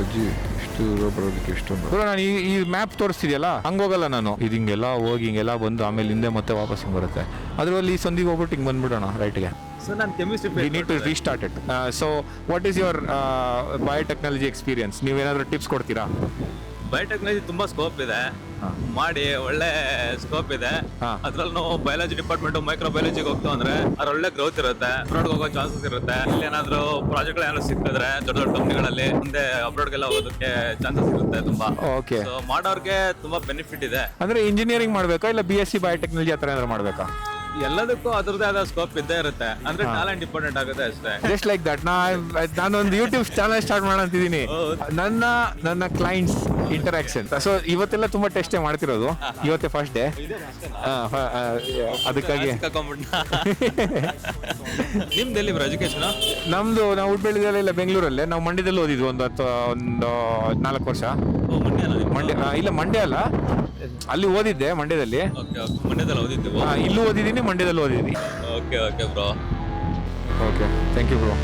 Technology ಇಷ್ಟು ದೂರ ಬರೋದಕ್ಕೆ ಇಷ್ಟೊಂದು ನಾನು ಈ ಮ್ಯಾಪ್ ತೋರಿಸ್ತಿದೆಯಲ್ಲ ಹಂಗೋಗಲ್ಲ ನಾನು ಇದು ಹಿಂಗೆಲ್ಲ ಹೋಗಿ ಹಿಂಗೆಲ್ಲ ಬಂದು ಆಮೇಲೆ ಹಿಂದೆ ಮತ್ತೆ ವಾಪಸ್ ಹಿಂಗೆ ಬರುತ್ತೆ ಅದರಲ್ಲಿ ಈ ಸಂದಿಗೆ ಹೋಗ್ಬಿಟ್ಟು ಹಿಂಗೆ ಬಂದ್ಬಿಡೋಣ ರೈಟ್ಗೆ. ಸೊ ನಾನು chemistry we need to restart it. So what is your biotechnology experience? ನೀವೇನಾದರೂ ಟಿಪ್ಸ್ ಕೊಡ್ತೀರಾ? ಬಯೋಟೆಕ್ನಾಲಜಿ ತುಂಬಾ ಸ್ಕೋಪ್ ಇದೆ, ಮಾಡಿ ಒಳ್ಳೆ ಸ್ಕೋಪ್ ಇದೆ. ಅದ್ರಲ್ಲಿ ನಾವು ಬಯಾಲಜಿ ಡಿಪಾರ್ಟ್ಮೆಂಟ್ ಮೈಕ್ರೋ ಬಯಾಲಜಿಗೆ ಹೋಗ್ತು ಅಂದ್ರೆ ಅದ್ರ ಒಳ್ಳೆ ಗ್ರೋತ್ ಇರುತ್ತೆ, ಅಬ್ರಾಡ್ ಹೋಗೋ ಚಾನ್ಸಸ್ ಇರುತ್ತೆ. ಇಲ್ಲಿ ಏನಾದ್ರು ಪ್ರಾಜೆಕ್ಟ್ ಏನಾದ್ರು ಸಿಕ್ಕಿದ್ರೆ ದೊಡ್ಡ ದೊಡ್ಡ ಕಂಪ್ನಿಗಳಲ್ಲಿ ಮುಂದೆ ಅಬ್ರಾಡ್ಗೆಲ್ಲ ಹೋಗೋದಕ್ಕೆ ಚಾನ್ಸಸ್ ಇರುತ್ತೆ ತುಂಬಾ. ಓಕೆ, ಸೊ ಮಾಡೋರ್ಗೆ ತುಂಬಾ ಬೆನಿಫಿಟ್ ಇದೆ. ಅಂದ್ರೆ ಇಂಜಿನಿಯರಿಂಗ್ ಮಾಡ್ಬೇಕಾ ಇಲ್ಲ BSc ಬಯೋಟೆಕ್ನಾಲಜಿ ಆ ಥರ ಏನಾದ್ರು ಮಾಡ್ಬೇಕಾ? ಎಲ್ಲದಕ್ಕೂ ಅದ್ರದ್ದೇ ಆದ ಸ್ಕೋಪ್ ಇದ್ದೇ ಇರುತ್ತೆ, ಅಂದ್ರೆ ಟ್ಯಾಲೆಂಟ್ ಇಂಪಾರ್ಟೆಂಟ್ ಆಗುತ್ತೆ ಅಷ್ಟೇ. Just like that. ನಾನೊಂದು ಯೂಟ್ಯೂಬ್ ಚಾನಲ್ ಸ್ಟಾರ್ಟ್ ಮಾಡೋಣ ಅಂತಿದ್ದೀನಿ. ನನ್ನ ಕ್ಲೈಂಟ್ಸ್ ಇಂಟರಾಕ್ಷನ್. ಸೊ ಇವತ್ತೆಲ್ಲ ತುಂಬಾ ಟೆಸ್ಟೇ ಮಾಡ್ತಿರೋದು, ಇವತ್ತೇ ಫಸ್ಟ್ ಡೇ. ಅದಕ್ಕಾಗಿ ನಿಮ್ದು ಎಲ್ಲಿ ಎಜುಕೇಶನ್? ನಾವು ಹುಟ್ಬೆಳಿದೆಲ್ಲ ಇಲ್ಲ ಬೆಂಗಳೂರಲ್ಲೇ. ನಾವು ಮಂಡ್ಯದಲ್ಲಿ ಓದಿದ್ವಿ ಒಂದು 4 ವರ್ಷ. ಇಲ್ಲ ಮಂಡ್ಯ ಅಲ್ಲ, ಅಲ್ಲಿ ಓದಿದ್ದೆ ಮಂಡ್ಯದಲ್ಲಿ. ಮಂಡ್ಯದಲ್ಲಿ ಓದಿದ್ದು? ಇಲ್ಲೂ ಓದಿದ್ದೀನಿ, ಮಂಡ್ಯದಲ್ಲಿ ಓದಿದ್ದೀನಿ. Okay bro. Okay, thank you bro.